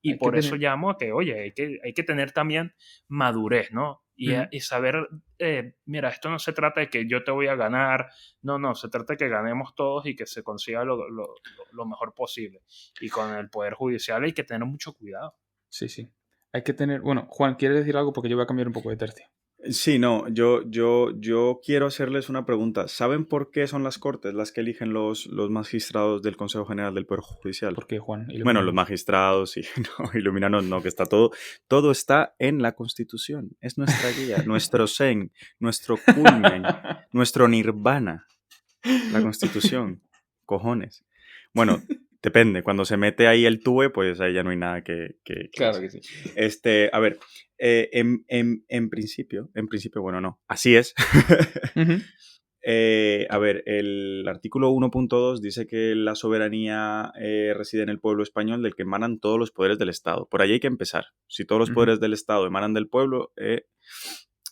Y Hay que por eso tener... llamo a que, oye, hay que tener también madurez, ¿no? Ujú. Y saber, mira, esto no se trata de que yo te voy a ganar, no, se trata de que ganemos todos y que se consiga lo mejor posible. Y con el Poder Judicial hay que tener mucho cuidado. Sí, sí. Hay que tener... Bueno, Juan, ¿quieres decir algo? Porque yo voy a cambiar un poco de tercio. Sí, no, yo quiero hacerles una pregunta. ¿Saben por qué son las Cortes las que eligen los magistrados del Consejo General del Poder Judicial? ¿Por qué, Juan? Bueno, los Ilumínanos. magistrados y no, ilumínanos, no, que está todo está en la Constitución. Es nuestra guía, nuestro zen, nuestro culmen, nuestro nirvana, la Constitución. Cojones. Bueno, depende. Cuando se mete ahí el TUE, pues ahí ya no hay nada que Claro decir. que sí. A ver, en principio, bueno, no, así es. Ujú. A ver, el artículo 1.2 dice que la soberanía reside en el pueblo español, del que emanan todos los poderes del Estado. Por ahí hay que empezar. Si todos los Ujú. poderes del Estado emanan del pueblo,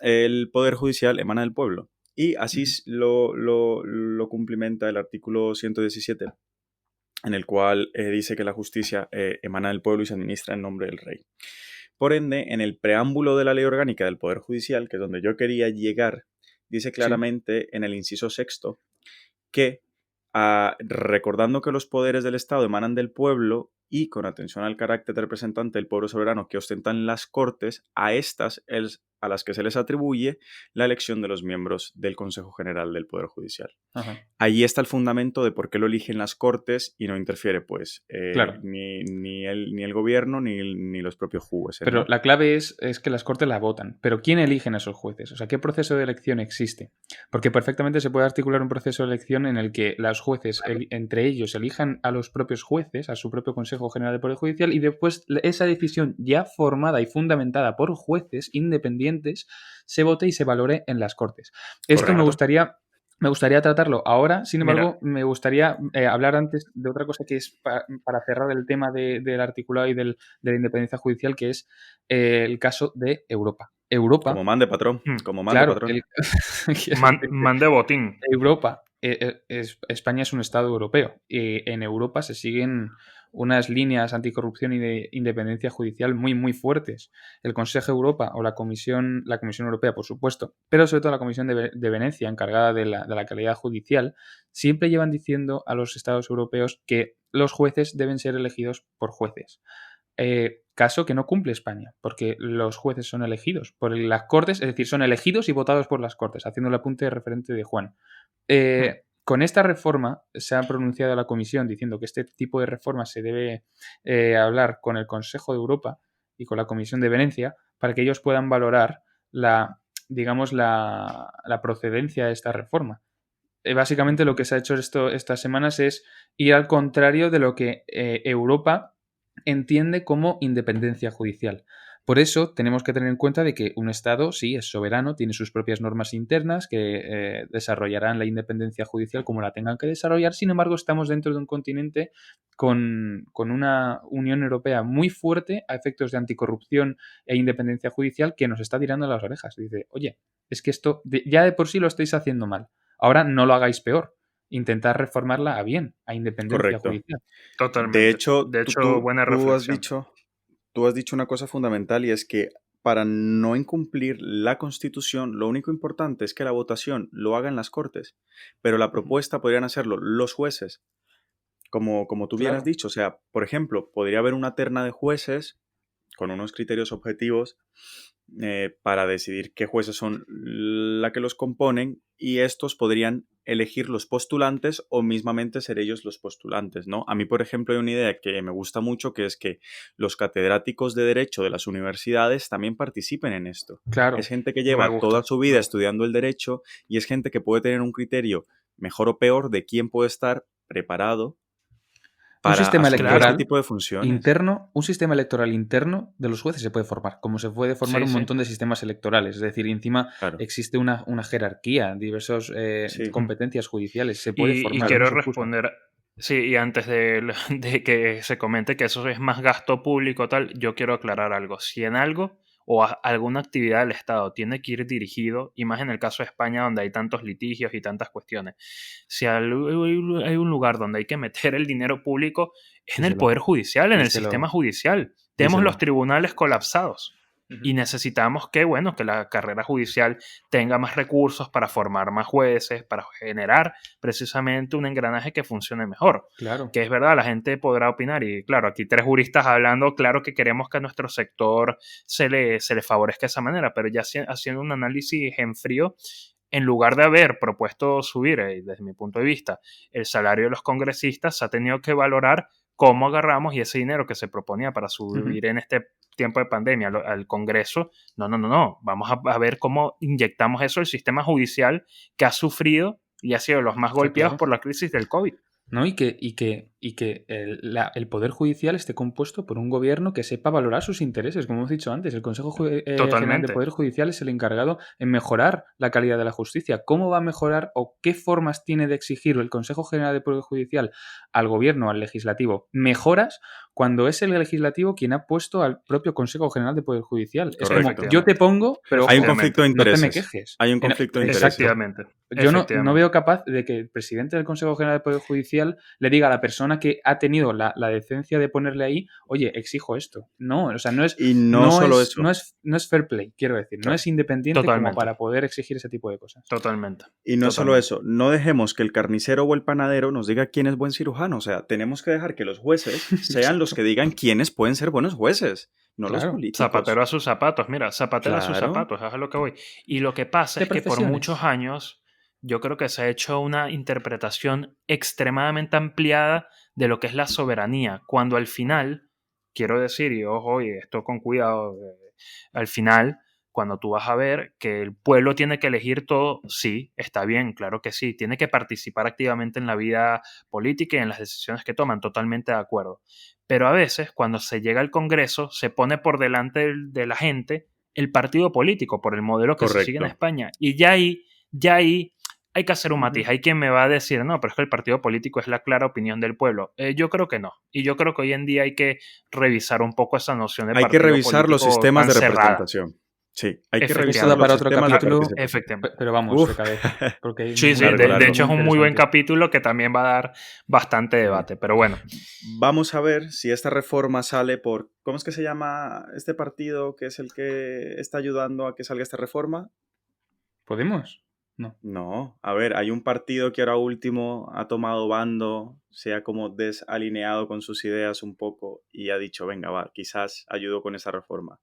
el Poder Judicial emana del pueblo. Y así Ujú. lo cumplimenta el artículo 117, en el cual dice que la justicia emana del pueblo y se administra en nombre del rey. Por ende, en el preámbulo de la Ley Orgánica del Poder Judicial, que es donde yo quería llegar, dice Sí. claramente en el inciso sexto que, recordando que los poderes del Estado emanan del pueblo y con atención al carácter representante del pueblo soberano que ostentan las Cortes, a estas a las que se les atribuye la elección de los miembros del Consejo General del Poder Judicial. Ajá. Allí está el fundamento de por qué lo eligen las Cortes y no interfiere, pues, Claro. ni el gobierno ni los propios jueces, Pero ¿no? la clave es que las Cortes la votan. Pero ¿quién eligen a esos jueces? O sea, ¿qué proceso de elección existe? Porque perfectamente se puede articular un proceso de elección en el que los jueces, entre ellos, elijan a los propios jueces, a su propio Consejo General del Poder Judicial, y después esa decisión ya formada y fundamentada por jueces independientes se vote y se valore en las Cortes. Esto Correcto. me gustaría tratarlo ahora, sin Mira, embargo, me gustaría hablar antes de otra cosa que es para cerrar el tema del articulado y de la independencia judicial, que es el caso de Europa. Como Europa, mande patrón, mm, como mande claro, patrón. quiero decirte, mande botín. Europa, España es un Estado europeo y en Europa se siguen unas líneas anticorrupción y de independencia judicial muy, muy fuertes. El Consejo de Europa o la Comisión Europea, por supuesto, pero sobre todo la Comisión de Venecia, encargada de la calidad judicial, siempre llevan diciendo a los Estados europeos que los jueces deben ser elegidos por jueces. Caso que no cumple España, porque los jueces son elegidos por las Cortes, es decir, son elegidos y votados por las Cortes, haciendo el apunte referente de Juan. Mm. Con esta reforma se ha pronunciado la Comisión diciendo que este tipo de reformas se debe hablar con el Consejo de Europa y con la Comisión de Venecia para que ellos puedan valorar digamos, la procedencia de esta reforma. Básicamente lo que se ha hecho estas semanas es ir al contrario de lo que Europa entiende como independencia judicial. Por eso tenemos que tener en cuenta de que un Estado sí es soberano, tiene sus propias normas internas que desarrollarán la independencia judicial como la tengan que desarrollar. Sin embargo, estamos dentro de un continente con una Unión Europea muy fuerte a efectos de anticorrupción e independencia judicial que nos está tirando las orejas. Dice, oye, es que esto ya de por sí lo estáis haciendo mal. Ahora no lo hagáis peor. Intentad reformarla a bien, a independencia Correcto. judicial. De Totalmente. hecho, De hecho, buena reflexión. tú has dicho una cosa fundamental y es que para no incumplir la Constitución, lo único importante es que la votación lo hagan las Cortes, pero la propuesta podrían hacerlo los jueces, como tú bien has Claro. dicho. O sea, por ejemplo, podría haber una terna de jueces con unos criterios objetivos para decidir qué jueces son la que los componen y estos podrían elegir los postulantes o mismamente ser ellos los postulantes, ¿no? A mí, por ejemplo, hay una idea que me gusta mucho, que es que los catedráticos de Derecho de las universidades también participen en esto. Es Claro. gente que Me lleva toda gusta. su vida estudiando el derecho y es gente que puede tener un criterio mejor o peor de quién puede estar preparado Un para sistema asumir este Claro. electoral tipo de funciones. interno, un sistema electoral interno de los jueces se puede formar, como se puede formar Sí, un sí. montón de sistemas electorales. Es decir, encima Claro, existe una jerarquía, diversas sí. Mm. competencias judiciales. Se puede Y formar, no quiero se excusa. responder, sí, y antes de que se comente que eso es más gasto público, tal, yo quiero aclarar algo. Si en algo o alguna actividad del Estado tiene que ir dirigido, y más en el caso de España donde hay tantos litigios y tantas cuestiones, si hay un lugar donde hay que meter el dinero público es en el Díselo, Poder Judicial, en el sistema díselo. judicial. Tenemos Díselo. los tribunales colapsados. Y necesitamos que la carrera judicial tenga más recursos para formar más jueces, para generar precisamente un engranaje que funcione mejor. Claro. Que es verdad, la gente podrá opinar y claro, aquí 3 juristas hablando, claro que queremos que a nuestro sector se le favorezca de esa manera, pero ya haciendo un análisis en frío, en lugar de haber propuesto subir, desde mi punto de vista, el salario de los congresistas, se ha tenido que valorar cómo agarramos y ese dinero que se proponía para subir en este tiempo de pandemia al Congreso, no, vamos a ver cómo inyectamos eso al sistema judicial que ha sufrido y ha sido los más golpeados por la crisis del COVID. ¿No? Y que el Poder Judicial esté compuesto por un gobierno que sepa valorar sus intereses. Como hemos dicho antes, el Consejo General de Poder Judicial es el encargado en mejorar la calidad de la justicia. ¿Cómo va a mejorar o qué formas tiene de exigir el Consejo General de Poder Judicial al gobierno, al legislativo, mejoras cuando es el legislativo quien ha puesto al propio Consejo General de Poder Judicial? Es como, yo te pongo, pero hay un conflicto de intereses. No te me quejes. Hay un conflicto de intereses. Exactamente. Yo no veo capaz de que el presidente del Consejo General de Poder Judicial le diga a la persona que ha tenido la decencia de ponerle ahí, oye, exijo esto. No, o sea, no es... Y no solo eso. No es fair play, quiero decir. Claro. No es independiente como para poder exigir ese tipo de cosas. Totalmente. Y no solo eso, no dejemos que el carnicero o el panadero nos diga quién es buen cirujano. O sea, tenemos que dejar que los jueces sean los que digan quiénes pueden ser buenos jueces. No los políticos. Zapatero a sus zapatos. Mira, zapatero a sus zapatos, es a lo que voy. Y lo que pasa es que por muchos años yo creo que se ha hecho una interpretación extremadamente ampliada de lo que es la soberanía, cuando al final, quiero decir, y ojo, y esto con cuidado, al final, cuando tú vas a ver que el pueblo tiene que elegir todo, sí, está bien, claro que sí, tiene que participar activamente en la vida política y en las decisiones que toman, totalmente de acuerdo. Pero a veces, cuando se llega al Congreso, se pone por delante de la gente el partido político, por el modelo que se sigue en España. Y ya ahí hay que hacer un matiz. Hay quien me va a decir, no, pero es que el partido político es la clara opinión del pueblo. Yo creo que no. Y yo creo que hoy en día hay que revisar un poco esa noción de partido político. Hay que revisar los sistemas de representación. Sí, hay que revisar para otro capítulo, efectivamente. Pero vamos, de cabeza. Porque sí, de hecho es un muy buen capítulo que también va a dar bastante debate, pero bueno. Vamos a ver si esta reforma sale por... ¿Cómo es que se llama este partido que es el que está ayudando a que salga esta reforma? ¿Podemos? No, a ver, hay un partido que ahora último ha tomado bando, se ha como desalineado con sus ideas un poco y ha dicho, venga, va, quizás ayudo con esa reforma.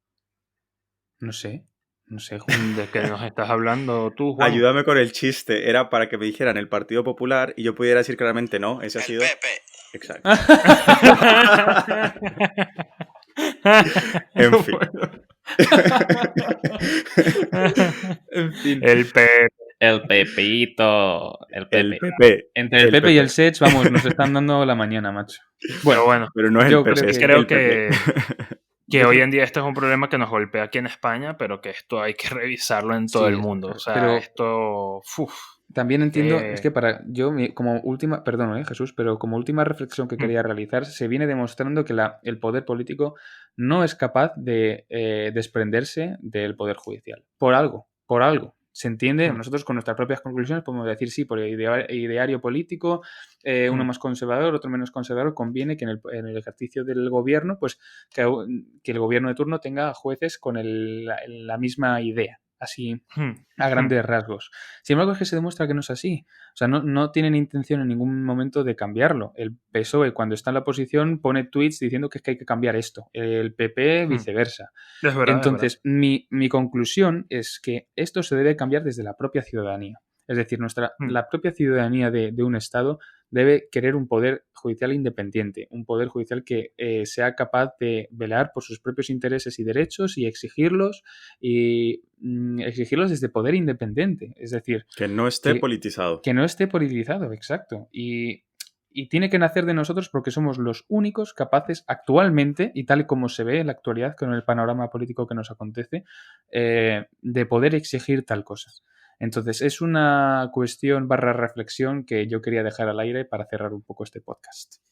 No sé, Juan. ¿De qué nos estás hablando tú, Juan? Ayúdame con el chiste. Era para que me dijeran el Partido Popular y yo pudiera decir claramente no. Ese ha sido... Pepe. Exacto. En fin. En fin. El Pepe. El Pepito. El Pepe. Entre el Pepe y el Sech, vamos, nos están dando la mañana, macho. Bueno. Pero no es el Pepe. Creo que hoy en día esto es un problema que nos golpea aquí en España, pero que esto hay que revisarlo en todo el mundo. O sea, pero esto... También entiendo, es que como última, perdón, Jesús, pero como última reflexión que quería realizar, se viene demostrando que el poder político no es capaz de desprenderse del poder judicial. Por algo. Se entiende, nosotros con nuestras propias conclusiones podemos decir sí, por ideario político, uno más conservador, otro menos conservador, conviene que en el ejercicio del gobierno, pues que el gobierno de turno tenga jueces con la misma idea, así a grandes rasgos. Sin embargo, es que se demuestra que no es así. O sea, no tienen intención en ningún momento de cambiarlo. El PSOE, cuando está en la oposición, pone tweets diciendo que hay que cambiar esto. El PP, viceversa. Es verdad, entonces, mi conclusión es que esto se debe cambiar desde la propia ciudadanía. Es decir, la propia ciudadanía de un Estado debe querer un poder judicial independiente, un poder judicial que sea capaz de velar por sus propios intereses y derechos y exigirlos desde poder independiente. Es decir, que no esté politizado. Que no esté politizado, exacto. Y tiene que nacer de nosotros porque somos los únicos capaces actualmente, y tal y como se ve en la actualidad con el panorama político que nos acontece, de poder exigir tal cosa. Entonces, es una cuestión / reflexión que yo quería dejar al aire para cerrar un poco este podcast.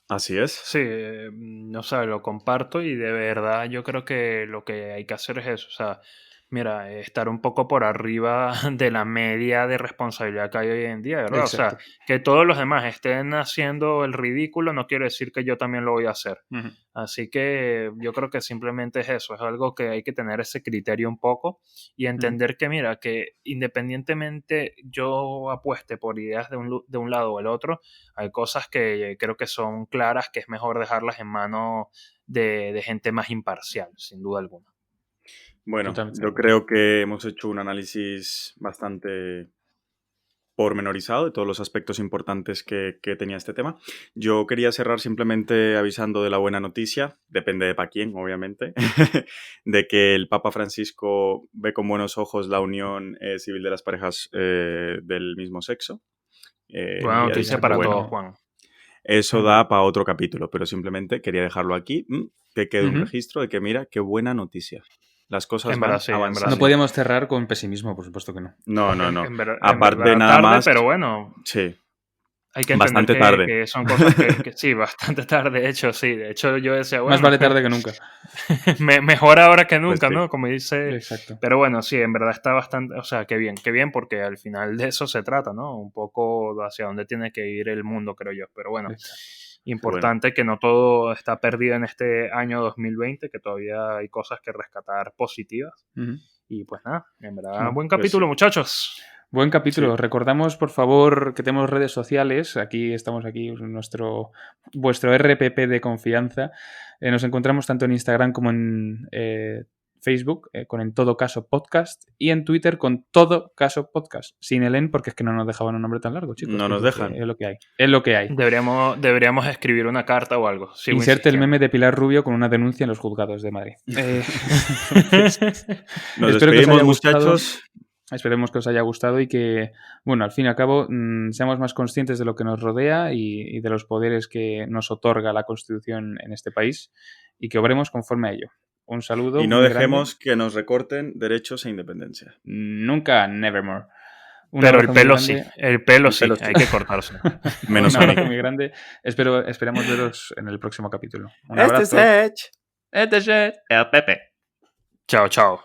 Así es. Sí, no sé, lo comparto y de verdad yo creo que lo que hay que hacer es eso. O sea, mira, estar un poco por arriba de la media de responsabilidad que hay hoy en día, ¿verdad? Exacto. O sea, que todos los demás estén haciendo el ridículo no quiere decir que yo también lo voy a hacer. Ujú. Así que yo creo que simplemente es eso, es algo que hay que tener ese criterio un poco y entender que, mira, que independientemente yo apueste por ideas de un lado o el otro, hay cosas que creo que son claras, que es mejor dejarlas en manos de gente más imparcial, sin duda alguna. Bueno, Totalmente de yo acuerdo. creo que hemos hecho un análisis bastante pormenorizado de todos los aspectos importantes que tenía este tema. Yo quería cerrar simplemente avisando de la buena noticia, depende de para quién, obviamente, de que el Papa Francisco ve con buenos ojos la unión civil de las parejas del mismo sexo. Buena Y ha noticia dicho que, para bueno, todos, Juan. eso da para otro capítulo, pero simplemente quería dejarlo aquí, que quede un Ujú. registro de que, mira, qué buena noticia. Las cosas En verdad van sí, en verdad No sí. avanzando. podíamos cerrar con pesimismo, por supuesto que no. No, no, no. En Aparte, verdad nada tarde, más, pero bueno, sí, hay que entender bastante tarde. que son cosas que sí, bastante tarde, de hecho, sí. De hecho, yo decía, Más bueno, vale tarde que nunca. mejor ahora que Pues nunca, sí. ¿no? Como dice. Exacto. Pero bueno, sí, en verdad está bastante. O sea, qué bien, porque al final de eso se trata, ¿no? Un poco hacia dónde tiene que ir el mundo, creo yo. Pero bueno, Exacto. Bueno, importante que no todo está perdido en este año 2020, que todavía hay cosas que rescatar positivas. Ujú. Y pues nada, en verdad, Bueno, buen pues sí. capítulo, muchachos. buen Sí. capítulo. Recordamos, por favor, que tenemos redes sociales. Aquí estamos aquí, vuestro RPP de confianza. Nos encontramos tanto en Instagram como en Facebook, con En Todo Caso Podcast, y en Twitter con Todo Caso Podcast. Sin el en, porque es que no nos dejaban un nombre tan largo, chicos. No nos dejan. Es lo que hay. Es lo que hay. Deberíamos escribir una carta o algo. Sigo Inserte el insistiendo. meme de Pilar Rubio con una denuncia en los juzgados de Madrid. Nos Espero que os despedimos, haya gustado. muchachos. Esperemos que os haya gustado y que, bueno, al fin y al cabo, seamos más conscientes de lo que nos rodea y de los poderes que nos otorga la Constitución en este país y que obremos conforme a ello. Un saludo Y no muy grande. dejemos que nos recorten derechos e independencia. Nunca, nevermore. Un Pero abrazo el muy pelo sí, grande. el pelo El sí, pelo sí. hay que cortarse. Menos Un a mí. abrazo muy grande. Esperamos veros en el próximo capítulo. Un Este abrazo. es Edge. Este es el Pepe. Chao, chao.